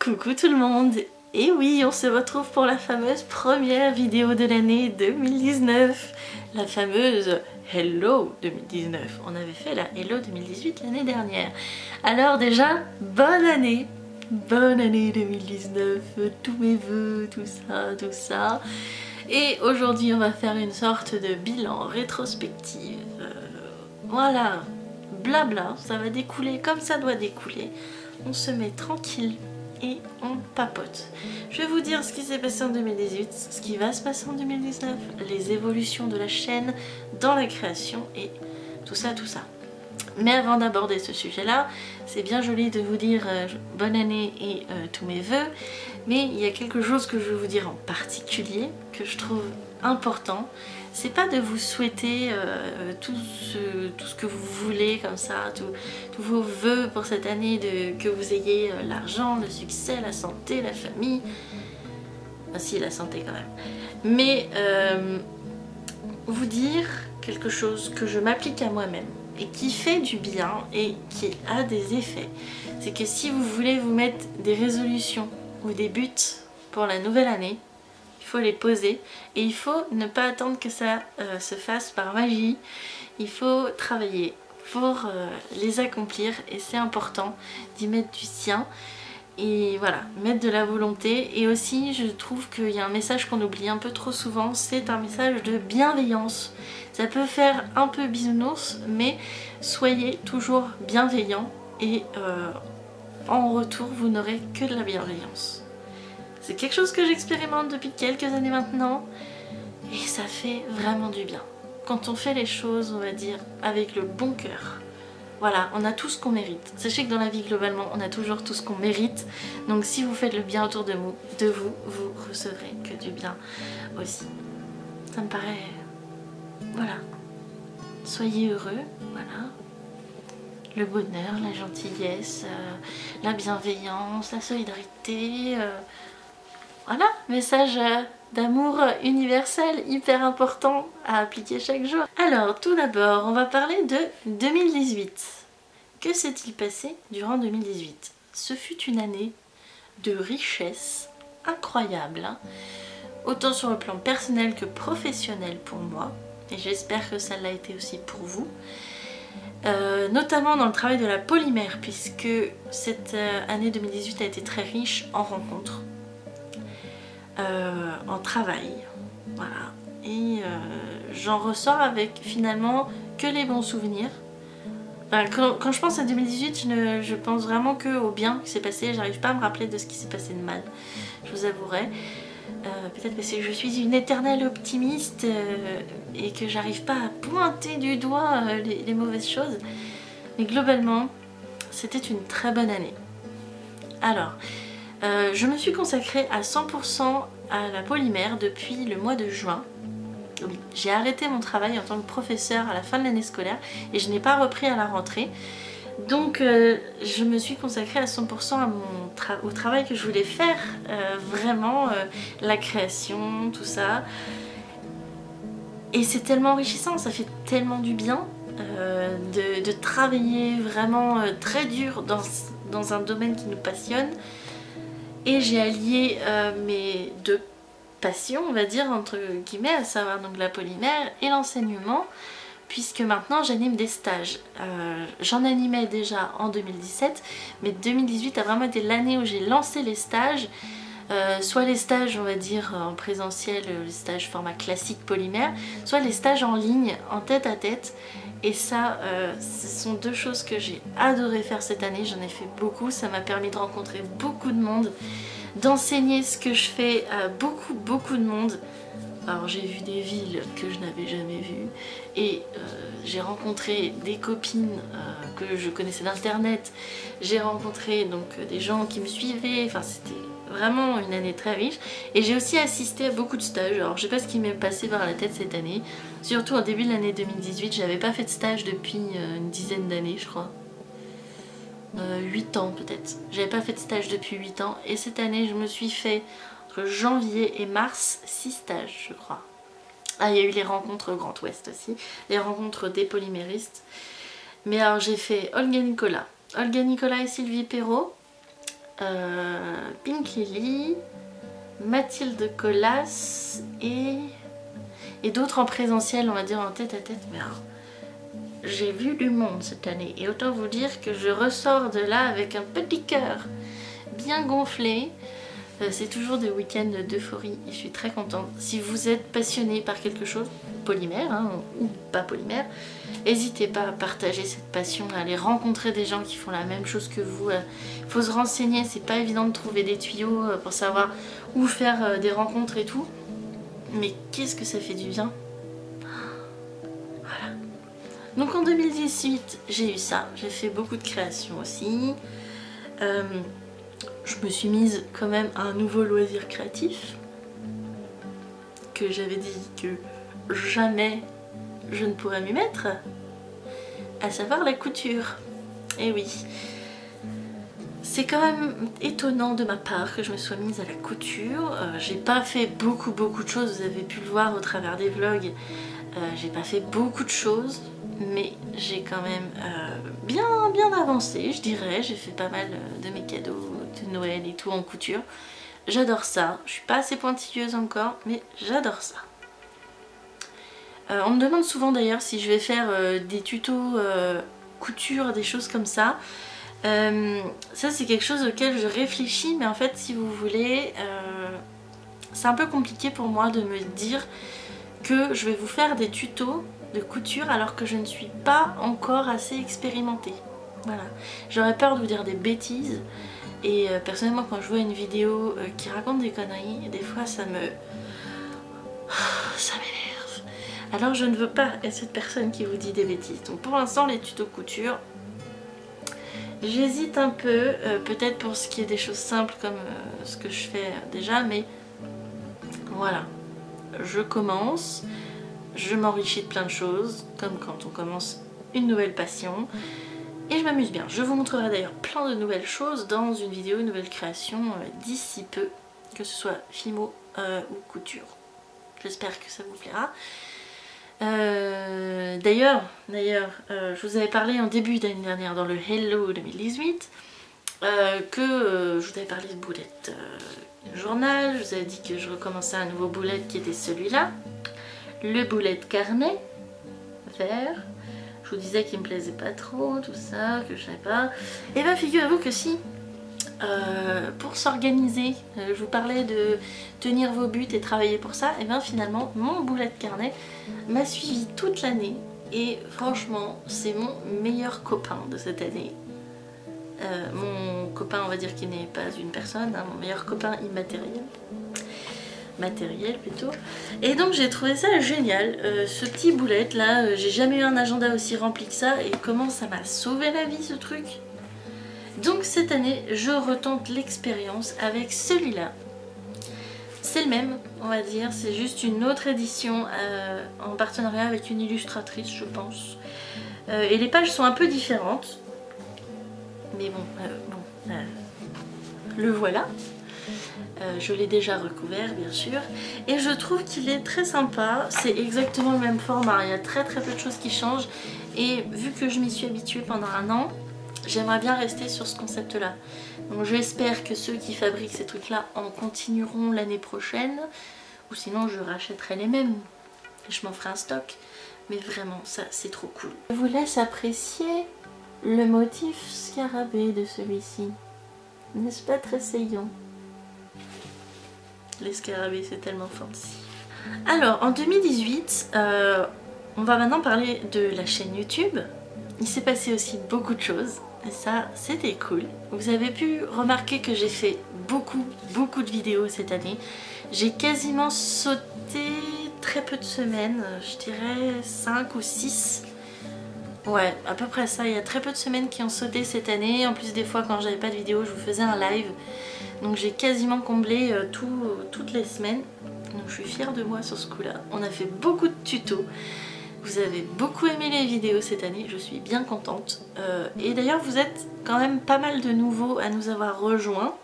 Coucou tout le monde. Et oui, on se retrouve pour la fameuse première vidéo de l'année 2019. La fameuse Hello 2019. On avait fait la Hello 2018 l'année dernière. Alors déjà, bonne année. Bonne année 2019. Tous mes vœux, tout ça, tout ça. Et aujourd'hui, on va faire une sorte de bilan rétrospective. Voilà, blabla, ça va découler comme ça doit découler. On se met tranquille et on papote. Je vais vous dire ce qui s'est passé en 2018, ce qui va se passer en 2019, les évolutions de la chaîne dans la création et tout ça, tout ça. Mais avant d'aborder ce sujet-là, c'est bien joli de vous dire bonne année et tous mes vœux, mais il y a quelque chose que je veux vous dire en particulier, que je trouve important. C'est pas de vous souhaiter tout ce que vous voulez comme ça, tous vos vœux pour cette année, que vous ayez l'argent, le succès, la santé, la famille. Ah si, la santé quand même. Mais vous dire quelque chose que je m'applique à moi-même et qui fait du bien et qui a des effets. C'est que si vous voulez vous mettre des résolutions ou des buts pour la nouvelle année, il faut les poser et il faut ne pas attendre que ça se fasse par magie. Il faut travailler pour les accomplir et c'est important d'y mettre du sien et voilà, mettre de la volonté. Et aussi je trouve qu'il y a un message qu'on oublie un peu trop souvent, c'est un message de bienveillance. Ça peut faire un peu bisounours, mais soyez toujours bienveillant et en retour vous n'aurez que de la bienveillance. C'est quelque chose que j'expérimente depuis quelques années maintenant et ça fait vraiment du bien. Quand on fait les choses, on va dire, avec le bon cœur. Voilà, on a tout ce qu'on mérite. Sachez que dans la vie, globalement, on a toujours tout ce qu'on mérite. Donc si vous faites le bien autour de vous, vous recevrez que du bien aussi. Ça me paraît... Voilà. Soyez heureux, voilà. Le bonheur, la gentillesse, la bienveillance, la solidarité... Voilà, message d'amour universel hyper important à appliquer chaque jour. Alors tout d'abord, on va parler de 2018. Que s'est-il passé durant 2018? Ce fut une année de richesse incroyable, hein, autant sur le plan personnel que professionnel pour moi, et j'espère que ça l'a été aussi pour vous. Notamment dans le travail de la polymère, puisque cette année 2018 a été très riche en rencontres. En travail, voilà, et j'en ressors avec finalement que les bons souvenirs. Enfin, quand je pense à 2018, je pense vraiment que au bien qui s'est passé. J'arrive pas à me rappeler de ce qui s'est passé de mal, je vous avouerai. Peut-être parce que je suis une éternelle optimiste et que j'arrive pas à pointer du doigt les mauvaises choses, mais globalement c'était une très bonne année. Alors je me suis consacrée à 100% à la polymère depuis le mois de juin. J'ai arrêté mon travail en tant que professeur à la fin de l'année scolaire et je n'ai pas repris à la rentrée. Donc je me suis consacrée à 100% au travail que je voulais faire, vraiment la création, tout ça. Et c'est tellement enrichissant, ça fait tellement du bien de travailler vraiment très dur dans un domaine qui nous passionne. Et j'ai allié mes deux passions, on va dire, entre guillemets, à savoir donc la polymère et l'enseignement, puisque maintenant j'anime des stages. J'en animais déjà en 2017, mais 2018 a vraiment été l'année où j'ai lancé les stages, soit les stages, on va dire, en présentiel, les stages format classique polymère, soit les stages en ligne, en tête-à-tête. Et ça, ce sont deux choses que j'ai adoré faire cette année, j'en ai fait beaucoup, ça m'a permis de rencontrer beaucoup de monde, d'enseigner ce que je fais à beaucoup de monde. Alors j'ai vu des villes que je n'avais jamais vues et j'ai rencontré des copines que je connaissais d'internet, j'ai rencontré donc des gens qui me suivaient, enfin c'était vraiment une année très riche. Et j'ai aussi assisté à beaucoup de stages. Alors je sais pas ce qui m'est passé par la tête cette année, surtout au début de l'année 2018, j'avais pas fait de stage depuis une dizaine d'années je crois. 8 ans peut-être. J'avais pas fait de stage depuis 8 ans et cette année je me suis fait entre janvier et mars 6 stages je crois. Ah, il y a eu les rencontres Grand Ouest aussi, les rencontres des polyméristes. Mais alors j'ai fait Olga Nicolas et Sylvie Perrault, Pink Lily, Mathilde Colas et d'autres en présentiel, on va dire en tête à tête. Mais alors, j'ai vu du monde cette année et autant vous dire que je ressors de là avec un petit cœur bien gonflé. C'est toujours des week-ends d'euphorie et je suis très contente. Si vous êtes passionné par quelque chose, polymère hein, ou pas polymère, n'hésitez pas à partager cette passion, à aller rencontrer des gens qui font la même chose que vous. Il faut se renseigner, c'est pas évident de trouver des tuyaux pour savoir où faire des rencontres et tout. Mais qu'est-ce que ça fait du bien. Voilà. Donc en 2018, j'ai eu ça. J'ai fait beaucoup de créations aussi. Je me suis mise quand même à un nouveau loisir créatif que j'avais dit que jamais je ne pourrais m'y mettre, à savoir la couture. Et oui, c'est quand même étonnant de ma part que je me sois mise à la couture. J'ai pas fait beaucoup de choses, vous avez pu le voir au travers des vlogs. J'ai pas fait beaucoup de choses, mais j'ai quand même bien avancé, je dirais. J'ai fait pas mal de mes cadeaux de Noël et tout en couture. J'adore ça. Je suis pas assez pointilleuse encore, mais j'adore ça. On me demande souvent d'ailleurs si je vais faire des tutos couture, des choses comme ça. Ça c'est quelque chose auquel je réfléchis, mais en fait si vous voulez, c'est un peu compliqué pour moi de me dire que je vais vous faire des tutos de couture alors que je ne suis pas encore assez expérimentée. Voilà, j'aurais peur de vous dire des bêtises et personnellement quand je vois une vidéo qui raconte des conneries, des fois ça m'énerve. Alors je ne veux pas être cette personne qui vous dit des bêtises. Donc pour l'instant les tutos couture, j'hésite un peu, peut-être pour ce qui est des choses simples comme ce que je fais déjà, mais voilà. Je commence, je m'enrichis de plein de choses, comme quand on commence une nouvelle passion, et je m'amuse bien. Je vous montrerai d'ailleurs plein de nouvelles choses dans une vidéo, une nouvelle création d'ici peu, que ce soit Fimo ou couture. J'espère que ça vous plaira. D'ailleurs, je vous avais parlé en début d'année dernière dans le Hello 2018 que je vous avais parlé de bullet journal, je vous avais dit que je recommençais un nouveau bullet qui était celui-là, le bullet carnet vert. Je vous disais qu'il me plaisait pas trop, tout ça, que je savais pas. Et bien figurez-vous que si, pour s'organiser, je vous parlais de tenir vos buts et travailler pour ça, et bien finalement mon bullet carnet m'a suivi toute l'année et franchement c'est mon meilleur copain de cette année. Mon copain, on va dire, qui n'est pas une personne, hein, mon meilleur copain immatériel, matériel plutôt. Et donc j'ai trouvé ça génial, ce petit bullet là, j'ai jamais eu un agenda aussi rempli que ça, et comment ça m'a sauvé la vie ce truc. Donc cette année je retente l'expérience avec celui-là. C'est le même, on va dire, c'est juste une autre édition en partenariat avec une illustratrice je pense. Et les pages sont un peu différentes. Mais bon, le voilà. Je l'ai déjà recouvert bien sûr. Et je trouve qu'il est très sympa. C'est exactement le même format. Il y a très peu de choses qui changent. Et vu que je m'y suis habituée pendant un an, j'aimerais bien rester sur ce concept là. Donc j'espère que ceux qui fabriquent ces trucs là en continueront l'année prochaine. Ou sinon je rachèterai les mêmes. Et je m'en ferai un stock. Mais vraiment ça c'est trop cool. Je vous laisse apprécier le motif scarabée de celui-ci. N'est-ce pas très saillant? Les scarabées c'est tellement fancy. Alors en 2018, on va maintenant parler de la chaîne YouTube. Il s'est passé aussi beaucoup de choses et ça c'était cool. Vous avez pu remarquer que j'ai fait beaucoup de vidéos cette année. J'ai quasiment sauté très peu de semaines, je dirais 5 ou 6. Ouais, à peu près ça. Il y a très peu de semaines qui ont sauté cette année. En plus des fois quand j'avais pas de vidéo je vous faisais un live. Donc j'ai quasiment comblé toutes les semaines. Donc je suis fière de moi sur ce coup là. On a fait beaucoup de tutos. Vous avez beaucoup aimé les vidéos cette année, je suis bien contente. Et d'ailleurs vous êtes quand même pas mal de nouveaux à nous avoir rejoints.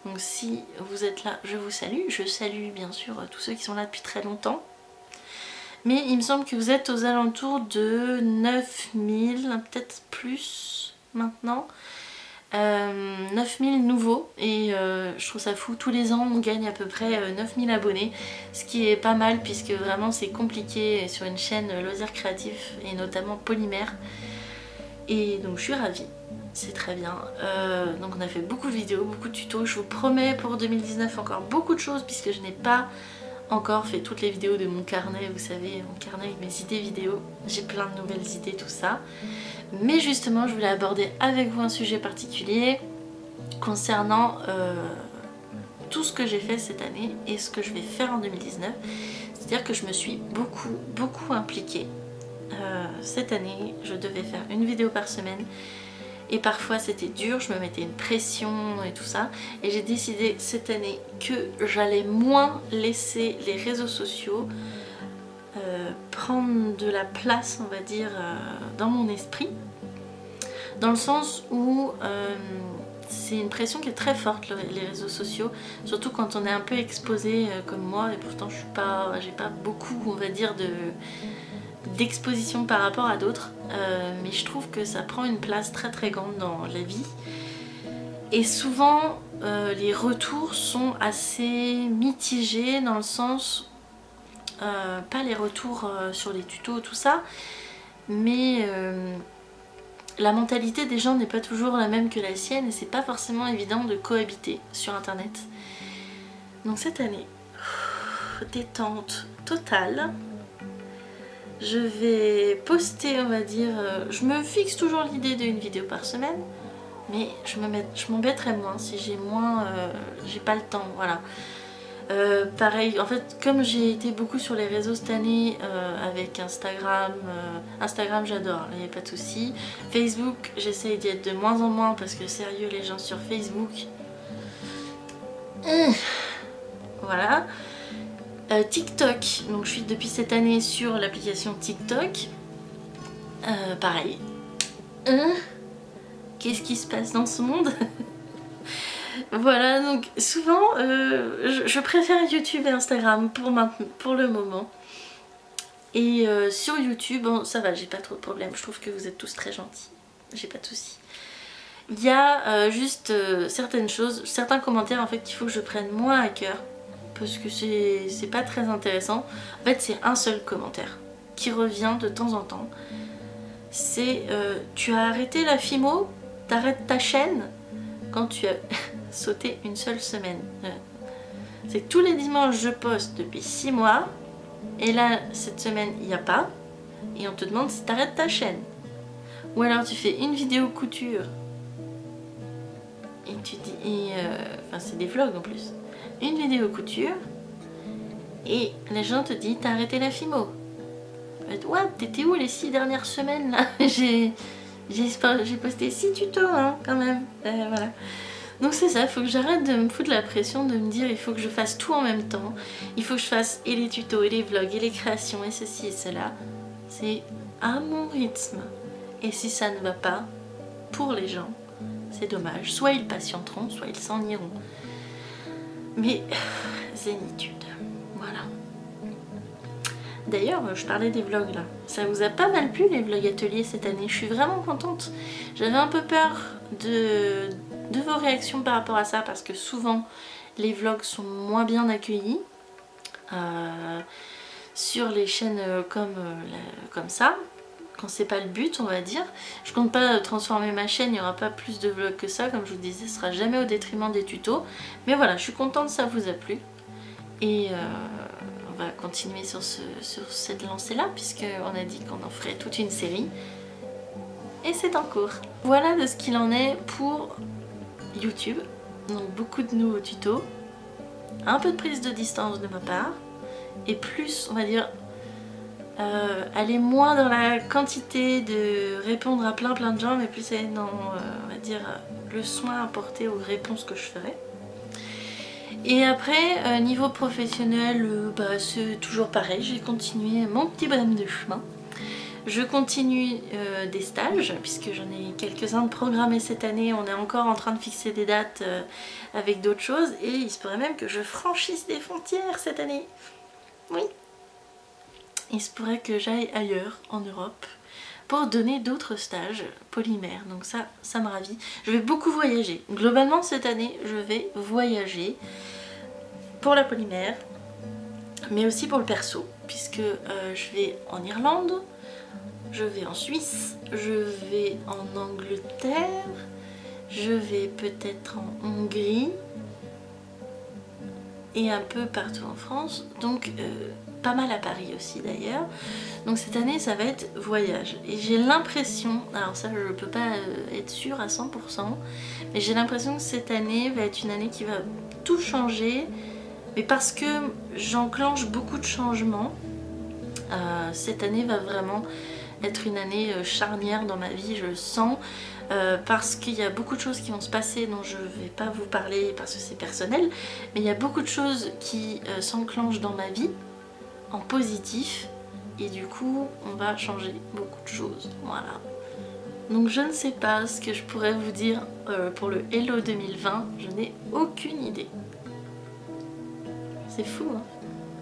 Donc si vous êtes là, je vous salue. Je salue bien sûr tous ceux qui sont là depuis très longtemps. Mais il me semble que vous êtes aux alentours de 9000, peut-être plus maintenant. 9000 nouveaux et je trouve ça fou. Tous les ans on gagne à peu près 9000 abonnés, ce qui est pas mal puisque vraiment c'est compliqué sur une chaîne loisirs créatifs et notamment Polymère. Et donc je suis ravie, c'est très bien. Donc on a fait beaucoup de vidéos, beaucoup de tutos. Je vous promets pour 2019 encore beaucoup de choses puisque je n'ai pas encore fait toutes les vidéos de mon carnet, vous savez, mon carnet avec mes idées vidéo. J'ai plein de nouvelles idées, tout ça. Mais justement, je voulais aborder avec vous un sujet particulier concernant tout ce que j'ai fait cette année et ce que je vais faire en 2019. C'est-à-dire que je me suis beaucoup impliquée. Cette année, je devais faire une vidéo par semaine. Et parfois c'était dur, je me mettais une pression et tout ça. Et j'ai décidé cette année que j'allais moins laisser les réseaux sociaux prendre de la place, on va dire, dans mon esprit. Dans le sens où c'est une pression qui est très forte, les réseaux sociaux. Surtout quand on est un peu exposé comme moi. Et pourtant j'ai pas beaucoup, on va dire, d'exposition par rapport à d'autres, mais je trouve que ça prend une place très grande dans la vie et souvent les retours sont assez mitigés dans le sens pas les retours sur les tutos tout ça, mais la mentalité des gens n'est pas toujours la même que la sienne et c'est pas forcément évident de cohabiter sur internet. Donc cette année, détente totale. Je vais poster, on va dire, je me fixe toujours l'idée d'une vidéo par semaine, mais je m'embêterai moins si j'ai j'ai pas le temps, voilà. Pareil, en fait, comme j'ai été beaucoup sur les réseaux cette année avec Instagram, Instagram j'adore, il n'y a pas de souci. Facebook, j'essaye d'y être de moins en moins parce que sérieux, les gens sur Facebook, voilà. TikTok, donc je suis depuis cette année sur l'application TikTok. Pareil. Qu'est-ce qui se passe dans ce monde? Voilà, donc souvent je préfère YouTube et Instagram pour le moment. Et sur YouTube, bon ça va, j'ai pas trop de problèmes, je trouve que vous êtes tous très gentils, j'ai pas de soucis. Il y a juste certaines choses, certains commentaires en fait qu'il faut que je prenne moins à cœur. Parce que c'est pas très intéressant. En fait c'est un seul commentaire qui revient de temps en temps. C'est tu as arrêté la FIMO, t'arrêtes ta chaîne quand tu as sauté une seule semaine. C'est que tous les dimanches je poste depuis 6 mois et là cette semaine il n'y a pas et on te demande si t'arrêtes ta chaîne. Ou alors tu fais une vidéo couture et tu dis, enfin c'est des vlogs en plus, une vidéo couture et les gens te disent t'as arrêté la FIMO. Ouais, t'étais où les 6 dernières semaines là? J'ai posté 6 tutos hein, quand même, voilà. Donc c'est ça, il faut que j'arrête de me foutre la pression de me dire il faut que je fasse tout en même temps. Il faut que je fasse et les tutos et les vlogs et les créations et ceci et cela. C'est à mon rythme. Et si ça ne va pas, pour les gens, c'est dommage. Soit ils patienteront, soit ils s'en iront. Mais zénitude, voilà. D'ailleurs, je parlais des vlogs là. Ça vous a pas mal plu les vlogs ateliers cette année? Je suis vraiment contente. J'avais un peu peur de vos réactions par rapport à ça parce que souvent les vlogs sont moins bien accueillis sur les chaînes comme ça. Quand c'est pas le but on va dire. Je compte pas transformer ma chaîne, il n'y aura pas plus de vlogs que ça, comme je vous disais, ce sera jamais au détriment des tutos. Mais voilà, je suis contente, ça vous a plu. Et on va continuer sur cette lancée là, puisqu'on a dit qu'on en ferait toute une série. Et c'est en cours. Voilà de ce qu'il en est pour YouTube. Donc beaucoup de nouveaux tutos, un peu de prise de distance de ma part, et plus on va dire aller moins dans la quantité de répondre à plein de gens, mais plus aller dans on va dire le soin apporté aux réponses que je ferai. Et après niveau professionnel, bah, c'est toujours pareil, j'ai continué mon petit bonhomme de chemin. Je continue des stages puisque j'en ai quelques-uns de programmés cette année. On est encore en train de fixer des dates avec d'autres choses et il se pourrait même que je franchisse des frontières cette année. Oui. Il se pourrait que j'aille ailleurs en Europe pour donner d'autres stages polymères. Donc ça me ravit. Je vais beaucoup voyager. Globalement cette année je vais voyager pour la polymère, mais aussi pour le perso, puisque je vais en Irlande, je vais en Suisse, je vais en Angleterre, je vais peut-être en Hongrie et un peu partout en France, donc pas mal à Paris aussi d'ailleurs. Donc cette année ça va être voyage, et j'ai l'impression, alors ça je peux pas être sûre à 100%, mais j'ai l'impression que cette année va être une année qui va tout changer, mais parce que j'enclenche beaucoup de changements. Cette année va vraiment être une année charnière dans ma vie, je le sens, parce qu'il y a beaucoup de choses qui vont se passer dont je ne vais pas vous parler parce que c'est personnel, mais il y a beaucoup de choses qui s'enclenchent dans ma vie en positif, et du coup on va changer beaucoup de choses, voilà. Donc je ne sais pas ce que je pourrais vous dire pour le Hello 2020, je n'ai aucune idée. C'est fou hein.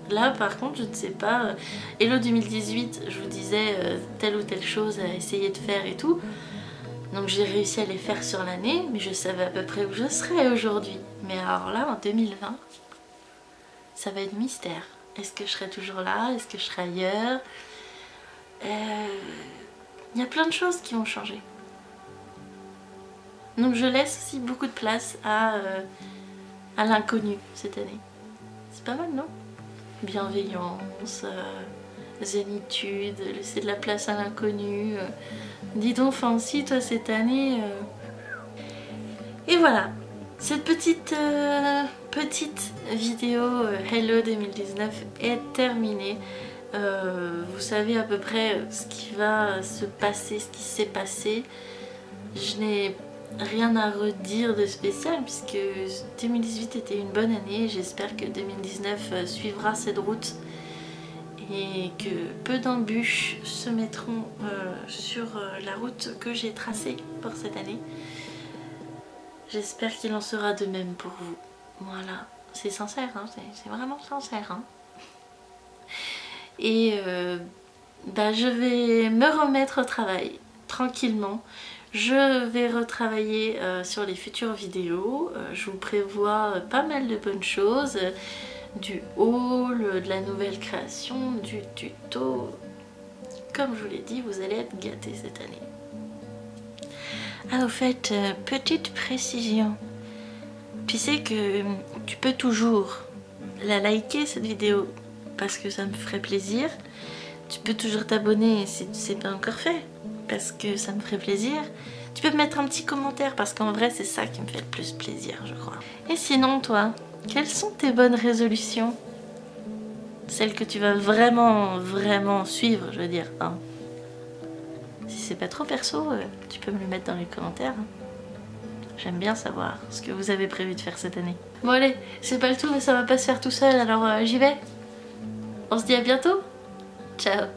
Là par contre je ne sais pas, Hello 2018 je vous disais telle ou telle chose à essayer de faire et tout, donc j'ai réussi à les faire sur l'année, mais je savais à peu près où je serais aujourd'hui. Mais alors là en 2020 ça va être mystère. Est-ce que je serai toujours là? Est-ce que je serai ailleurs? Il y a plein de choses qui vont changer, donc je laisse aussi beaucoup de place à l'inconnu cette année. C'est pas mal non? Bienveillance, zénitude, laisser de la place à l'inconnu. Dis donc Fancy, toi cette année. Et voilà, cette petite vidéo Hello 2019 est terminée. Vous savez à peu près ce qui va se passer, ce qui s'est passé. Je n'ai rien à redire de spécial puisque 2018 était une bonne année. J'espère que 2019 suivra cette route et que peu d'embûches se mettront sur la route que j'ai tracée pour cette année. J'espère qu'il en sera de même pour vous. Voilà, c'est sincère, hein, c'est vraiment sincère. Hein. Et je vais me remettre au travail tranquillement. Je vais retravailler sur les futures vidéos. Je vous prévois pas mal de bonnes choses. Du haul, de la nouvelle création, du tuto. Comme je vous l'ai dit, vous allez être gâtés cette année. Ah au fait, petite précision. Tu sais que tu peux toujours la liker cette vidéo parce que ça me ferait plaisir. Tu peux toujours t'abonner si c'est pas encore fait parce que ça me ferait plaisir. Tu peux me mettre un petit commentaire parce qu'en vrai c'est ça qui me fait le plus plaisir je crois. Et sinon toi, quelles sont tes bonnes résolutions? Celles que tu vas vraiment suivre je veux dire. Hein. Si c'est pas trop perso, tu peux me le mettre dans les commentaires. Hein. J'aime bien savoir ce que vous avez prévu de faire cette année. Bon allez, c'est pas le tout mais ça va pas se faire tout seul alors j'y vais. On se dit à bientôt. Ciao.